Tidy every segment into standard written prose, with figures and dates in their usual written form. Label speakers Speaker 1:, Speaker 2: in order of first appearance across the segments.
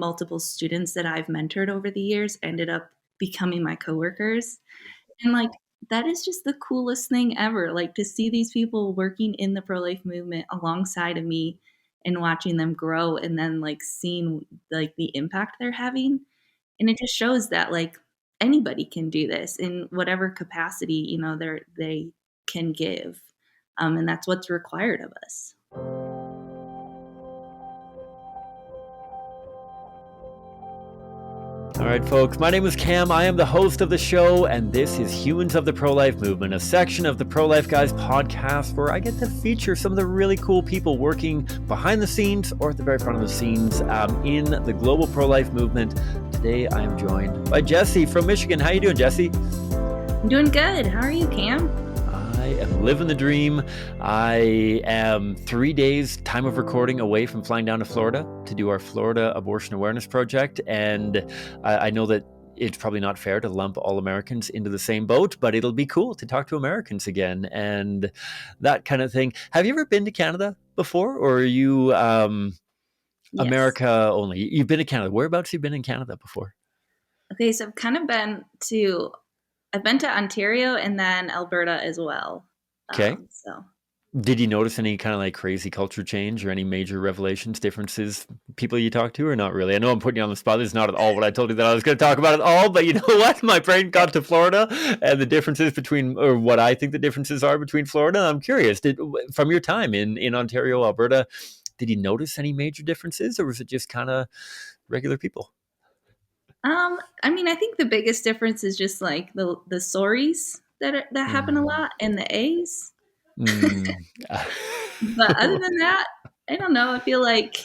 Speaker 1: multiple students that I've mentored over the years ended up becoming my coworkers. And like, that is just the coolest thing ever. Like to see these people working in the pro-life movement alongside of me and watching them grow and then like seeing like the impact they're having. And it just shows that like anybody can do this in whatever capacity, they can give. And that's what's required of us.
Speaker 2: All right, folks, my name is Cam. I am the host of the show, and this is Humans of the Pro-Life Movement, a section of the Pro-Life Guys podcast where I get to feature some of the really cool people working behind the scenes or at the very front of the scenes in the global pro-life movement. Today, I am joined by Jessi from Michigan. How you doing, Jessi?
Speaker 1: I'm doing good. How are you, Cam?
Speaker 2: I am living the dream. I am 3 days, time of recording, away from flying down to Florida to do our Florida Abortion Awareness Project. And I know that it's probably not fair to lump all Americans into the same boat, but it'll be cool to talk to Americans again and that kind of thing. Have you ever been to Canada before, or are you
Speaker 1: Yes.
Speaker 2: America only? You've been to Canada. Whereabouts have you been in Canada before?
Speaker 1: Okay, so I've been to Ontario and then Alberta as well.
Speaker 2: Okay. Did you notice any kind of like crazy culture change or any major revelations, differences, people you talk to, or not really? I know I'm putting you on the spot. This is not at all what I told you that I was going to talk about at all, but you know what? My brain got to Florida and the differences or what I think the differences are between Florida. I'm curious, from your time in Ontario, Alberta, did you notice any major differences, or was it just kind of regular people?
Speaker 1: I think the biggest difference is just like the sorries that happen a lot and the A's. But other than that, I don't know. I feel like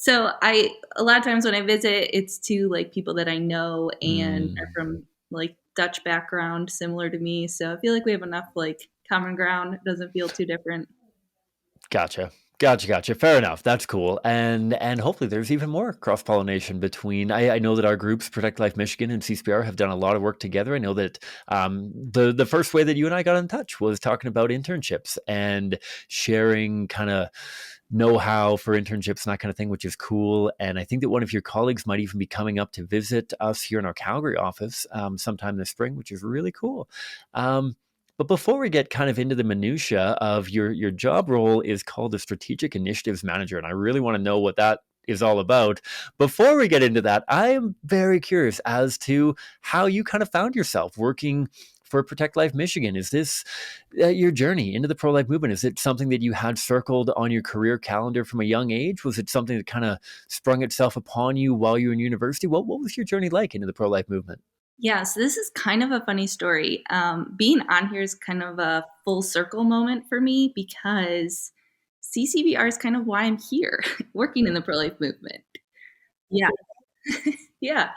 Speaker 1: a lot of times when I visit, it's to like people that I know and are from like Dutch background, similar to me. So I feel like we have enough like common ground. It doesn't feel too different.
Speaker 2: Gotcha. Fair enough. That's cool. And hopefully there's even more cross-pollination between, I know that our groups, Protect Life Michigan and CCPR, have done a lot of work together. I know that the first way that you and I got in touch was talking about internships and sharing kind of know-how for internships and that kind of thing, which is cool. And I think that one of your colleagues might even be coming up to visit us here in our Calgary office sometime this spring, which is really cool. But before we get kind of into the minutia of your job role is called a Strategic Initiatives Manager, and I really want to know what that is all about. Before we get into that, I am very curious as to how you kind of found yourself working for Protect Life Michigan. Is this your journey into the pro-life movement? Is it something that you had circled on your career calendar from a young age? Was it something that kind of sprung itself upon you while you were in university? What was your journey like into the pro-life movement?
Speaker 1: Yeah, so this is kind of a funny story. Being on here is kind of a full circle moment for me because CCBR is kind of why I'm here, working in the pro-life movement. Yeah. Yeah.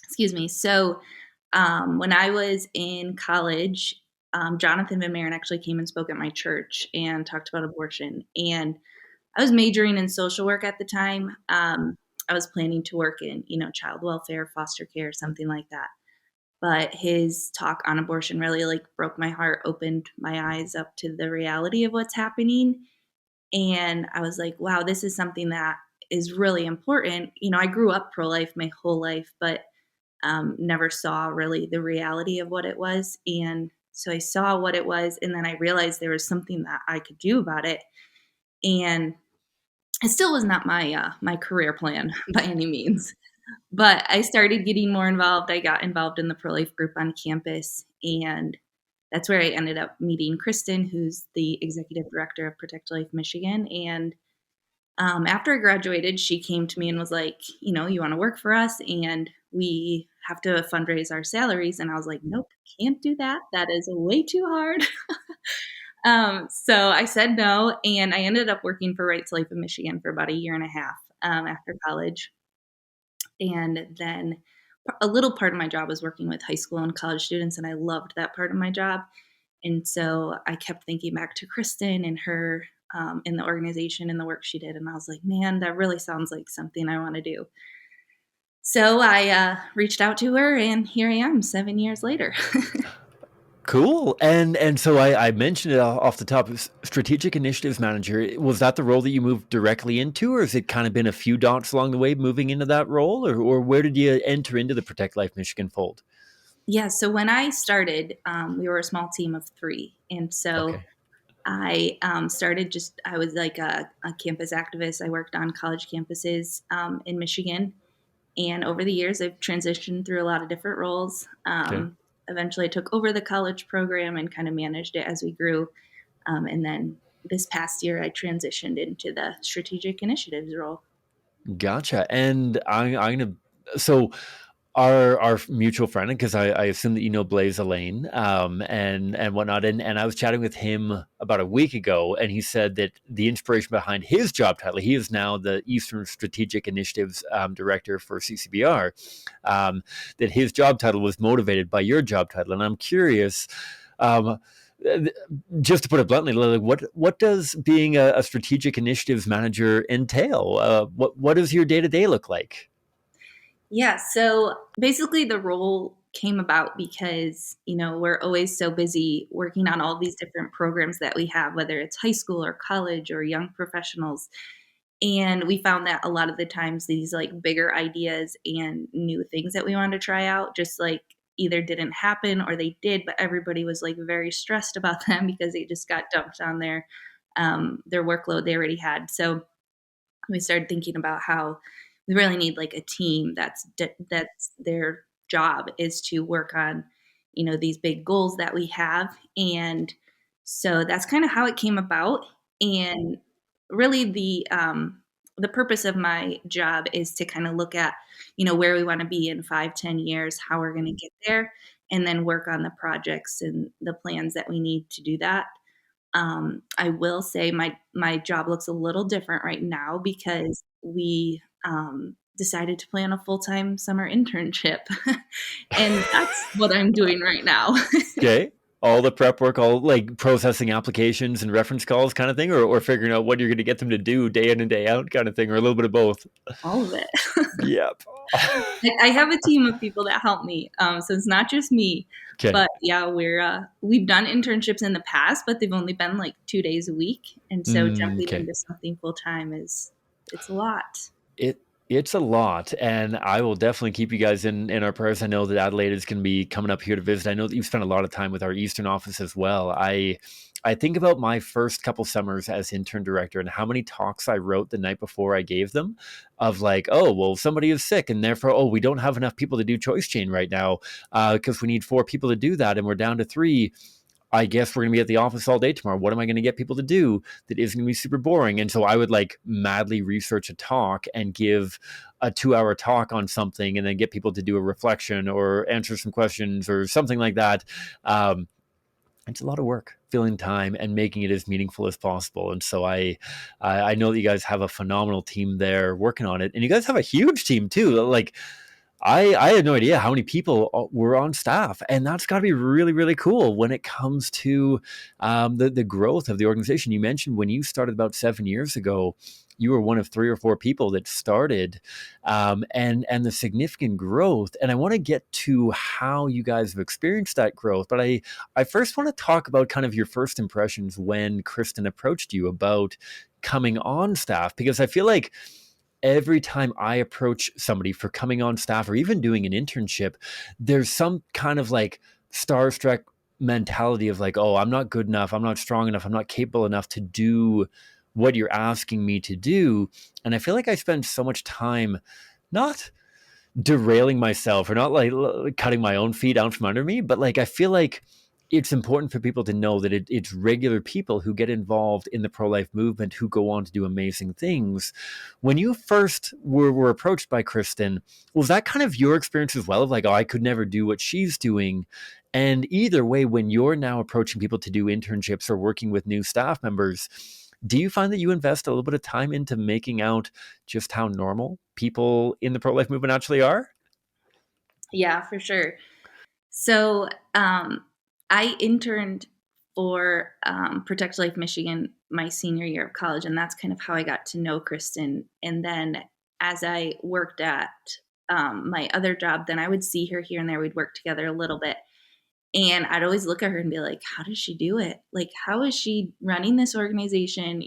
Speaker 1: Excuse me. So when I was in college, Jonathan Van Maren actually came and spoke at my church and talked about abortion. And I was majoring in social work at the time. I was planning to work in, child welfare, foster care, something like that. But his talk on abortion really like broke my heart, opened my eyes up to the reality of what's happening. And I was like, wow, this is something that is really important. I grew up pro-life my whole life, but never saw really the reality of what it was. And so I saw what it was, and then I realized there was something that I could do about it. And it still was not my career plan by any means, but I started getting more involved. I got involved in the pro-life group on campus, and that's where I ended up meeting Kristen, who's the executive director of Protect Life Michigan. And after I graduated, she came to me and was like, you want to work for us, and we have to fundraise our salaries. And I was like, nope, can't do that. That is way too hard. So I said no, and I ended up working for Right to Life in Michigan for about a year and a half after college. And then a little part of my job was working with high school and college students, and I loved that part of my job. And so I kept thinking back to Kristen and her in the organization and the work she did, and I was like, man, that really sounds like something I want to do. So I reached out to her, and here I am 7 years later.
Speaker 2: Cool. And so I mentioned it off the top. Strategic initiatives manager. Was that the role that you moved directly into, or has it kind of been a few dots along the way moving into that role, or where did you enter into the Protect Life Michigan fold?
Speaker 1: Yeah, so when I started, we were a small team of three. And so
Speaker 2: Okay.
Speaker 1: I started just, I was like a campus activist. I worked on college campuses in Michigan. And over the years, I've transitioned through a lot of different roles.
Speaker 2: Okay.
Speaker 1: Eventually, I took over the college program and kind of managed it as we grew. And then this past year, I transitioned into the strategic initiatives role.
Speaker 2: Gotcha. And I'm gonna so our mutual friend, because I assume that you know Blaze Elaine, and whatnot, and I was chatting with him about a week ago, and he said that the inspiration behind his job title, he is now the Eastern Strategic Initiatives Director for CCBR, that his job title was motivated by your job title, and I'm curious. Um, just to put it bluntly, like what does being a strategic initiatives manager entail? What does your day to day look like?
Speaker 1: Yeah, so basically, the role came about because, we're always so busy working on all these different programs that we have, whether it's high school or college or young professionals. And we found that a lot of the times these like bigger ideas and new things that we wanted to try out just like either didn't happen or they did, but everybody was like very stressed about them because they just got dumped on their workload they already had. So we started thinking about how we really need like a team that's their job is to work on these big goals that we have. And so that's kind of how it came about. And really the purpose of my job is to kind of look at where we want to be in 5-10 years, how we're going to get there, and then work on the projects and the plans that we need to do that. I will say my job looks a little different right now because we decided to plan a full time summer internship, and that's what I'm doing right now.
Speaker 2: Okay. All the prep work, all like processing applications and reference calls kind of thing, or figuring out what you're going to get them to do day in and day out kind of thing, or a little bit of both.
Speaker 1: All of it.
Speaker 2: Yep.
Speaker 1: I have a team of people that help me, so it's not just me.
Speaker 2: Okay.
Speaker 1: But yeah, we've done internships in the past, but they've only been like 2 days a week, and so jumping
Speaker 2: Okay.
Speaker 1: into something full time it's a lot.
Speaker 2: It it's a lot, and I will definitely keep you guys in our prayers. I know that Adelaide is going to be coming up here to visit. I know that you've spent a lot of time with our Eastern office as well. I think about my first couple summers as intern director and how many talks I wrote the night before I gave them, of like, oh well, somebody is sick, and therefore, oh, we don't have enough people to do choice chain right now because we need 4 people to do that, and we're down to 3. I guess we're going to be at the office all day tomorrow. What am I going to get people to do that is going to be super boring? And so I would like madly research a talk and give a 2 hour talk on something and then get people to do a reflection or answer some questions or something like that. Um, it's a lot of work filling time and making it as meaningful as possible. And so I know that you guys have a phenomenal team there working on it, and you guys have a huge team too. Like I had no idea how many people were on staff, and that's got to be really, really cool when it comes to the growth of the organization. You mentioned when you started about 7 years ago, you were one of 3 or 4 people that started, and the significant growth. And I want to get to how you guys have experienced that growth, but I first want to talk about kind of your first impressions when Kristen approached you about coming on staff, because I feel like every time I approach somebody for coming on staff or even doing an internship, there's some kind of like starstruck mentality of like, oh, I'm not good enough. I'm not strong enough. I'm not capable enough to do what you're asking me to do. And I feel like I spend so much time not derailing myself or not like cutting my own feet out from under me, but like I feel like it's important for people to know that it's regular people who get involved in the pro-life movement who go on to do amazing things. When you first were approached by Kristen, was that kind of your experience as well of like, oh, I could never do what she's doing? And either way, when you're now approaching people to do internships or working with new staff members, do you find that you invest a little bit of time into making out just how normal people in the pro-life movement actually are?
Speaker 1: Yeah, for sure. So I interned for Protect Life Michigan my senior year of college, and that's kind of how I got to know Kristen. And then as I worked at my other job, then I would see her here and there. We'd work together a little bit. And I'd always look at her and be like, how does she do it? Like, how is she running this organization,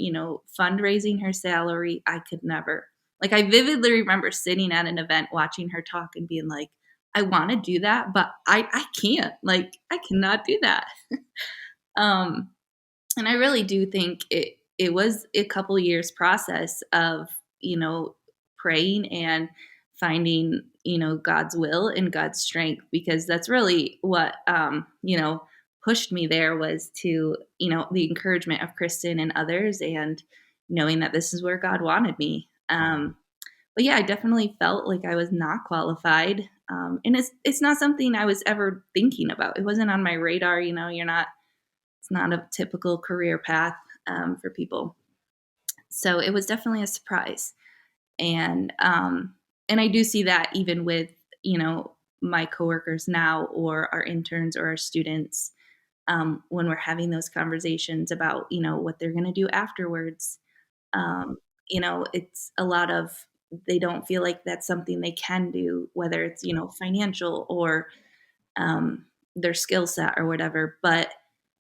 Speaker 1: fundraising her salary? I could never. Like, I vividly remember sitting at an event watching her talk and being like, I want to do that, but I can't. Like, I cannot do that. Um, and I really do think it was a couple years process of, you know, praying and finding, God's will and God's strength, because that's really what pushed me there, was to, the encouragement of Kristen and others, and knowing that this is where God wanted me. But yeah, I definitely felt like I was not qualified. And it's not something I was ever thinking about. It wasn't on my radar. It's not a typical career path for people. So it was definitely a surprise. And I do see that even with, you know, my coworkers now, or our interns or our students, when we're having those conversations about, what they're going to do afterwards. Um, it's a lot of, they don't feel like that's something they can do, whether it's, financial or their skill set or whatever. But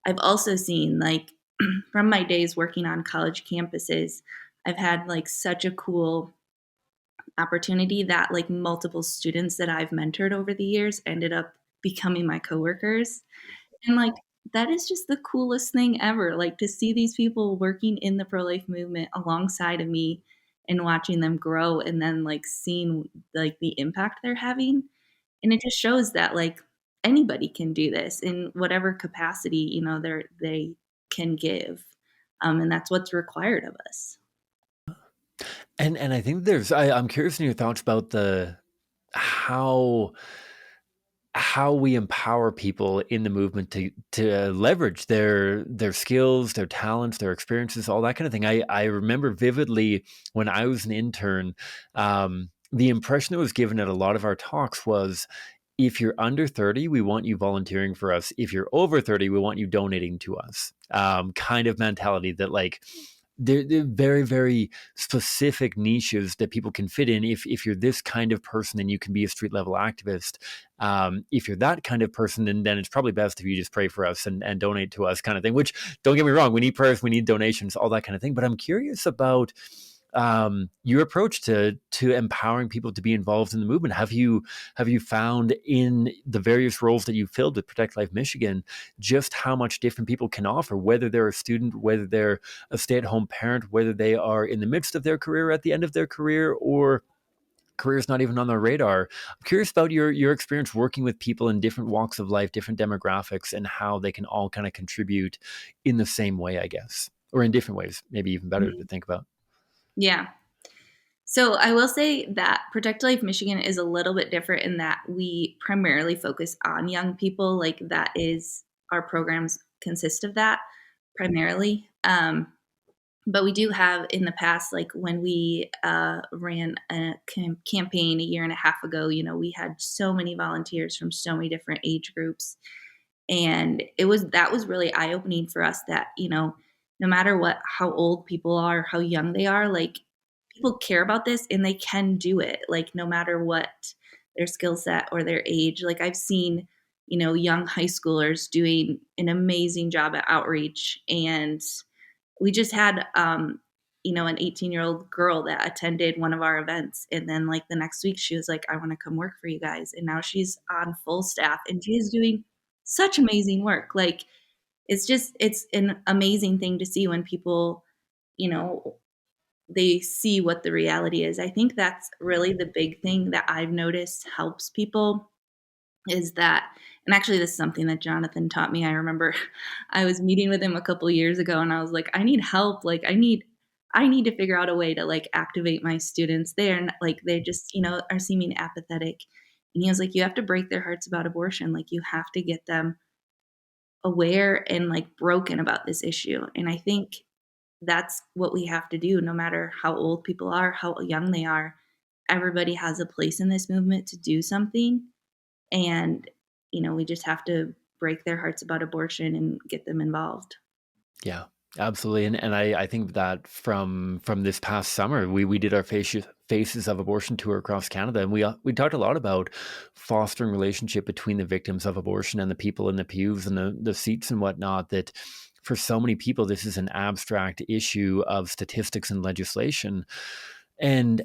Speaker 1: I've also seen, like, from my days working on college campuses, I've had like such a cool opportunity that like multiple students that I've mentored over the years ended up becoming my coworkers. And like, that is just the coolest thing ever. Like, to see these people working in the pro life movement alongside of me and watching them grow, and then like seeing like the impact they're having. And it just shows that like anybody can do this in whatever capacity, they can give. And that's what's required of us.
Speaker 2: And I think I'm curious in your thoughts about the how how we empower people in the movement to leverage their skills, their talents, their experiences, all that kind of thing. I remember vividly when I was an intern, the impression that was given at a lot of our talks was, if you're under 30, we want you volunteering for us. If you're over 30, we want you donating to us. Kind of mentality that, like, they're very, very specific niches that people can fit in. If you're this kind of person, then you can be a street level activist. If you're that kind of person, then it's probably best if you just pray for us and donate to us, kind of thing. Which, don't get me wrong, we need prayers, we need donations, all that kind of thing. But I'm curious about your approach to empowering people to be involved in the movement. Have you found in the various roles that you've filled with Protect Life Michigan just how much different people can offer, whether they're a student, whether they're a stay-at-home parent, whether they are in the midst of their career, at the end of their career, or career's not even on their radar? I'm curious about your experience working with people in different walks of life, different demographics, and how they can all kind of contribute in the same way, I guess, or in different ways, maybe even better to
Speaker 1: Mhm.
Speaker 2: think about.
Speaker 1: Yeah. So I will say that Protect Life Michigan is a little bit different in that we primarily focus on young people. Like, that is, our programs consist of that primarily. But we do have in the past, like when we ran a campaign a year and a half ago, we had so many volunteers from so many different age groups. And that was really eye opening for us, that, no matter how old people are, how young they are, like, people care about this and they can do it, like, no matter what their skill set or their age. Like, I've seen, young high schoolers doing an amazing job at outreach. And we just had an 18-year-old girl that attended one of our events, and then like the next week she was like, I want to come work for you guys, and now she's on full staff and she's doing such amazing work. Like, it's an amazing thing to see when people, you know they see what the reality is. I think that's really the big thing that I've noticed helps people, is that, and actually this is something that Jonathan taught me. I remember I was meeting with him a couple years ago and I was like, I need help. Like, I need to figure out a way to like activate my students. They just, are seeming apathetic. And he was like, you have to break their hearts about abortion. Like, you have to get them aware and like broken about this issue. And I think that's what we have to do, no matter how old people are, how young they are. Everybody has a place in this movement to do something. And, we just have to break their hearts about abortion and get them involved.
Speaker 2: Yeah, absolutely. And I think that from this past summer, we did our Faces of Abortion tour across Canada, and we talked a lot about fostering relationship between the victims of abortion and the people in the pews and the seats and whatnot. That for so many people, this is an abstract issue of statistics and legislation, and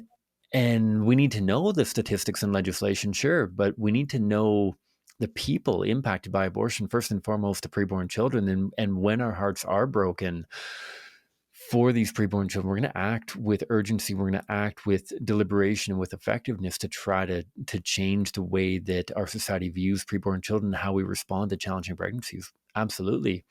Speaker 2: we need to know the statistics and legislation, sure, but we need to know the people impacted by abortion, first and foremost, the preborn children. And when our hearts are broken for these preborn children, we're going to act with urgency. We're going to act with deliberation and with effectiveness to try to change the way that our society views preborn children and how we respond to challenging pregnancies. Absolutely.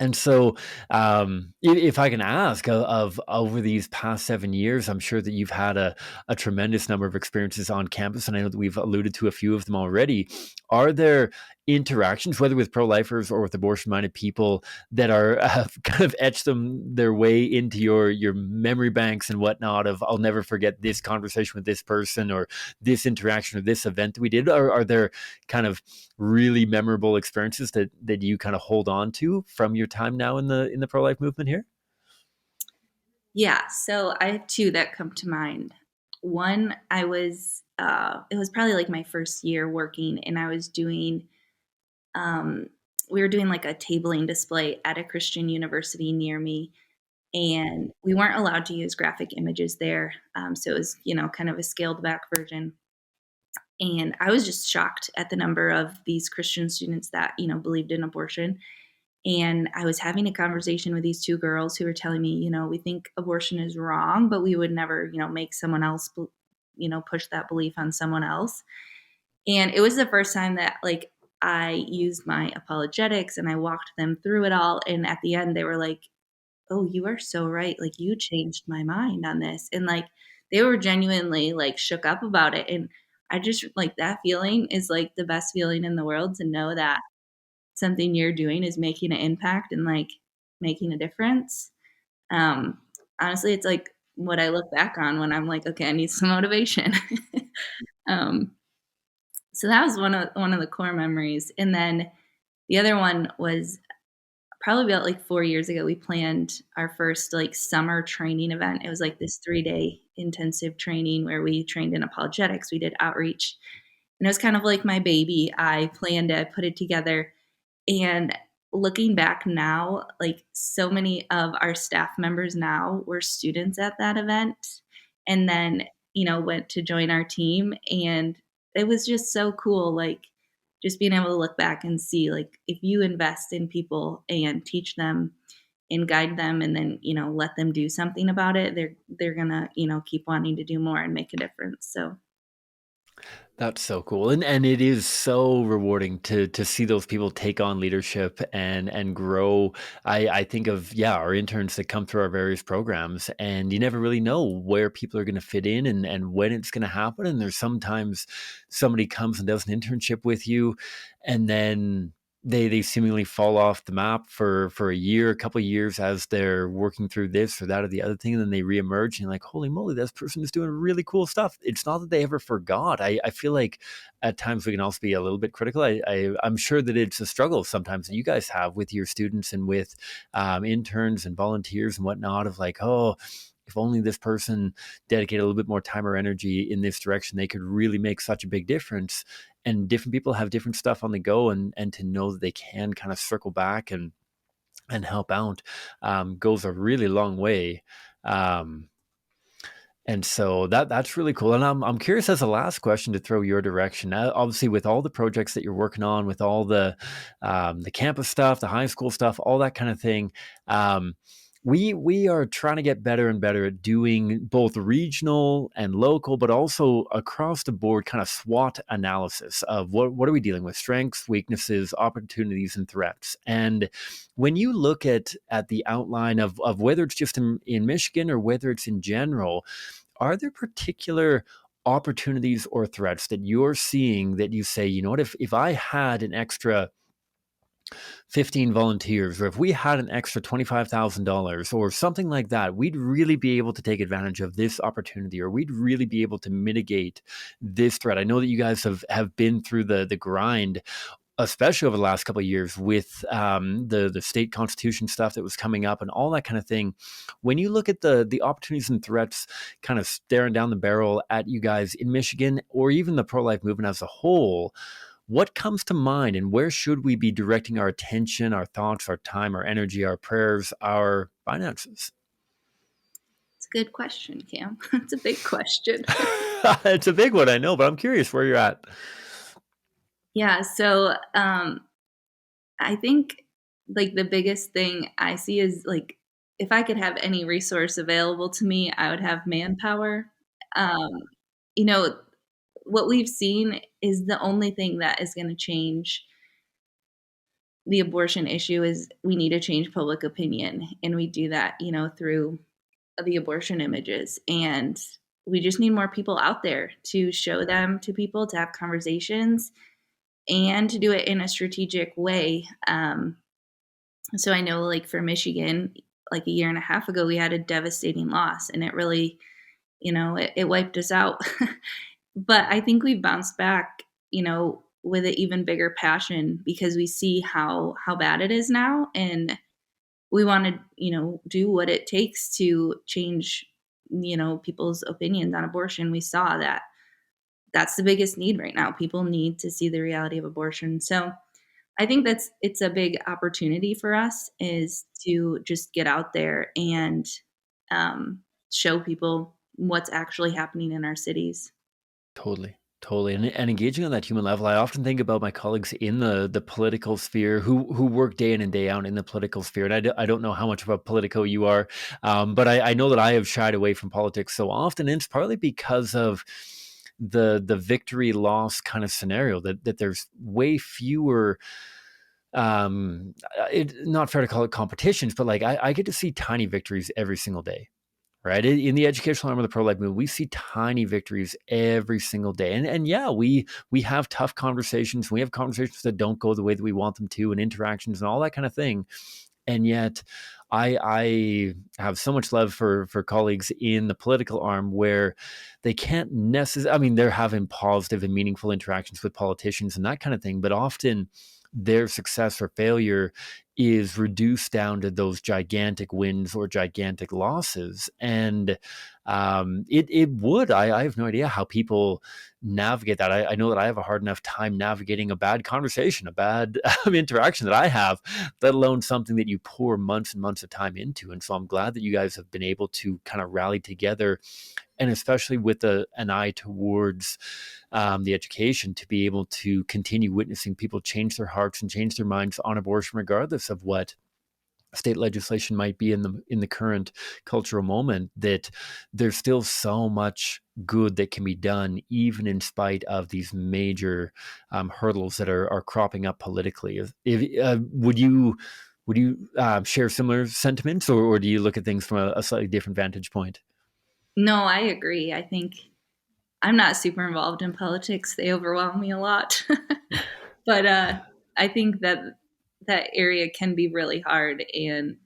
Speaker 2: And so, if I can ask, of over these past 7 years, I'm sure that you've had a tremendous number of experiences on campus, and I know that we've alluded to a few of them already. Are there interactions, whether with pro-lifers or with abortion-minded people, that are have kind of etched their way into your memory banks and whatnot? Of I'll never forget this conversation with this person, or this interaction, or this event that we did. Or are there kind of really memorable experiences that you kind of hold on to from your time now in the pro life movement here?
Speaker 1: Yeah, so I have two that come to mind. One, it was probably like my first year working, and I was doing, um, we were doing like a tabling display at a Christian university near me, and we weren't allowed to use graphic images there. So it was, kind of a scaled back version. And I was just shocked at the number of these Christian students that, believed in abortion. And I was having a conversation with these two girls who were telling me, we think abortion is wrong, but we would never, make someone else, push that belief on someone else. And it was the first time that like I used my apologetics and I walked them through it all. And at the end, they were like, "Oh, you are so right. Like you changed my mind on this." And like they were genuinely like shook up about it. And I just like that feeling is like the best feeling in the world to know that something you're doing is making an impact and like making a difference. Um, Honestly, it's like what I look back on when I'm like, okay, I need some motivation. um, so that was one of the core memories. And then the other one was probably about like 4 years ago. We planned our first like summer training event. It was like this 3 day intensive training where we trained in apologetics. We did outreach, and it was kind of like my baby. I planned it, I put it together, and looking back now, like so many of our staff members now were students at that event and then, went to join our team. And it was just so cool. Like just being able to look back and see, like, if you invest in people and teach them and guide them and then, let them do something about it, they're gonna, keep wanting to do more and make a difference. So
Speaker 2: That's so cool, and it is so rewarding to see those people take on leadership and grow. I think of, yeah, our interns that come through our various programs, and you never really know where people are going to fit in and when it's going to happen. And there's sometimes somebody comes and does an internship with you, and then they seemingly fall off the map for a year, a couple of years, as they're working through this or that or the other thing, and then they reemerge and you're like, holy moly, this person is doing really cool stuff. It's not that they ever forgot. I feel like at times we can also be a little bit critical. I'm sure that it's a struggle sometimes that you guys have with your students and with interns and volunteers and whatnot, of like, oh, if only this person dedicated a little bit more time or energy in this direction, they could really make such a big difference. And different people have different stuff on the go, and to know that they can kind of circle back and help out goes a really long way. Um, and so that's really cool. And I'm curious, as a last question to throw your direction. Obviously, with all the projects that you're working on, with all the campus stuff, the high school stuff, all that kind of thing. Um, we are trying to get better and better at doing both regional and local, but also across the board kind of SWOT analysis of what are we dealing with: strengths, weaknesses, opportunities, and threats. And when you look at the outline of whether it's just in Michigan or whether it's in general, are there particular opportunities or threats that you're seeing that you say, you know what, if I had an extra 15 volunteers, or if we had an extra $25,000 or something like that, we'd really be able to take advantage of this opportunity, or we'd really be able to mitigate this threat? I know that you guys have been through the grind. especially over the last couple of years with the state constitution stuff that was coming up and all that kind of thing. When you look at the opportunities and threats kind of staring down the barrel at you guys in Michigan, or even the pro-life movement as a whole, what comes to mind, and where should we be directing our attention, our thoughts, our time, our energy, our prayers, our finances?
Speaker 1: It's a good question, Cam. It's a big question.
Speaker 2: It's a big one, I know, but I'm curious where you're at.
Speaker 1: Yeah, so I think like the biggest thing I see is like if I could have any resource available to me, I would have manpower. Um, you know, what we've seen is the only thing that is going to change the abortion issue is we need to change public opinion, and we do that, through the abortion images, and we just need more people out there to show them to people, to have conversations, and to do it in a strategic way. So I know, like for Michigan, like a year and a half ago, we had a devastating loss, and it really, it wiped us out. But I think we've bounced back, with an even bigger passion because we see how bad it is now, and we want to, do what it takes to change, people's opinions on abortion. We saw that that's the biggest need right now. People need to see the reality of abortion. So I think it's a big opportunity for us is to just get out there and show people what's actually happening in our cities.
Speaker 2: Totally, totally, and engaging on that human level, I often think about my colleagues in the political sphere who work day in and day out in the political sphere, and I don't know how much of a politico you are, but I know that I have shied away from politics so often, and it's partly because of the victory loss kind of scenario that there's way fewer not fair to call it competitions, but like I get to see tiny victories every single day, right? In the educational arm of the pro-life movement, we see tiny victories every single day. And yeah, we have tough conversations. We have conversations that don't go the way that we want them to, and interactions and all that kind of thing. And yet I have so much love for colleagues in the political arm where they can't necessarily, I mean, they're having positive and meaningful interactions with politicians and that kind of thing, but often their success or failure is reduced down to those gigantic wins or gigantic losses. And it would, I have no idea how people navigate that. I know that I have a hard enough time navigating a bad conversation, a bad interaction that I have, let alone something that you pour months and months of time into. And so I'm glad that you guys have been able to kind of rally together, and especially with an eye towards the education, to be able to continue witnessing people change their hearts and change their minds on abortion, regardless of what state legislation might be in the current cultural moment. That there's still so much good that can be done, even in spite of these major hurdles that are cropping up politically. Would you share similar sentiments, or do you look at things from a slightly different vantage point?
Speaker 1: No, I agree. I think I'm not super involved in politics. They overwhelm me a lot. But I think that area can be really hard, and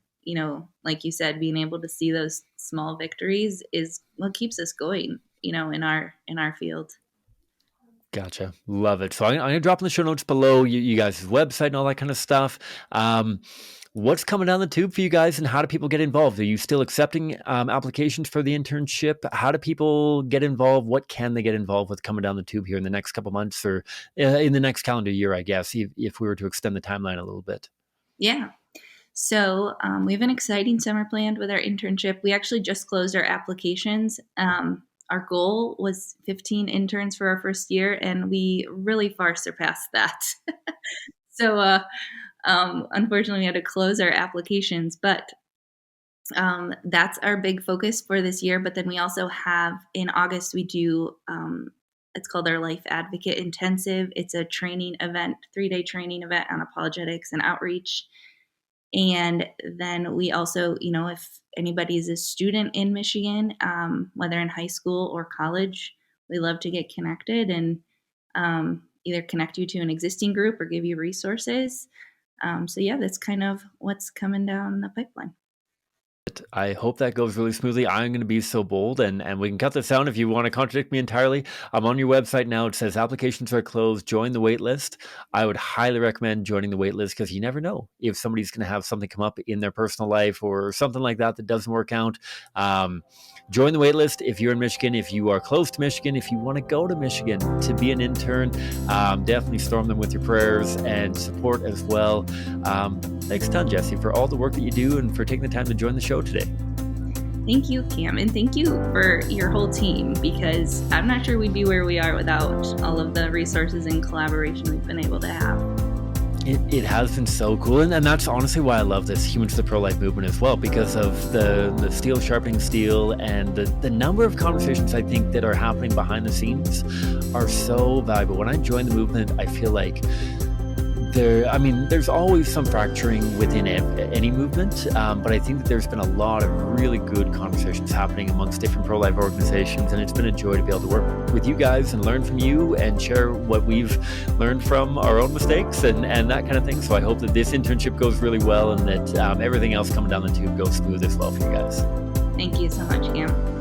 Speaker 1: like you said, being able to see those small victories is what keeps us going, in our field.
Speaker 2: Gotcha. Love it. So I'm going to drop in the show notes below you guys' website and all that kind of stuff. Um, what's coming down the tube for you guys, and how do people get involved? Are you still accepting applications for the internship? How do people get involved? What can they get involved with coming down the tube here in the next couple months, or in the next calendar year, I guess, if we were to extend the timeline a little bit?
Speaker 1: Yeah. So we have an exciting summer planned with our internship. We actually just closed our applications. Our goal was 15 interns for our first year, and we really far surpassed that. So unfortunately, we had to close our applications, but that's our big focus for this year. But then we also have in August, we do, it's called our Life Advocate Intensive. It's a training event, 3-day training event on apologetics and outreach. And then we also, if anybody is a student in Michigan, whether in high school or college, we love to get connected and either connect you to an existing group or give you resources. So, yeah, that's kind of what's coming down the pipeline.
Speaker 2: I hope that goes really smoothly. I'm going to be so bold, and we can cut this down if you want to contradict me entirely. I'm on your website now. It says applications are closed. Join the wait list. I would highly recommend joining the wait list because you never know if somebody's going to have something come up in their personal life or something like that that doesn't work out. Join the wait list if you're in Michigan, if you are close to Michigan, if you want to go to Michigan to be an intern. Definitely storm them with your prayers and support as well. Thanks a ton, Jessi, for all the work that you do and for taking the time to join the show today.
Speaker 1: Thank you, Cam, and thank you for your whole team, because I'm not sure we'd be where we are without all of the resources and collaboration we've been able to have.
Speaker 2: It has been so cool, and that's honestly why I love this Humans to the Pro-Life movement as well, because of the steel sharpening steel and the number of conversations I think that are happening behind the scenes are so valuable. When I join the movement, I feel like there's always some fracturing within any movement, but I think that there's been a lot of really good conversations happening amongst different pro-life organizations, and it's been a joy to be able to work with you guys and learn from you and share what we've learned from our own mistakes and that kind of thing. So I hope that this internship goes really well and that everything else coming down the tube goes smooth as well for you guys.
Speaker 1: Thank you so much, Cam.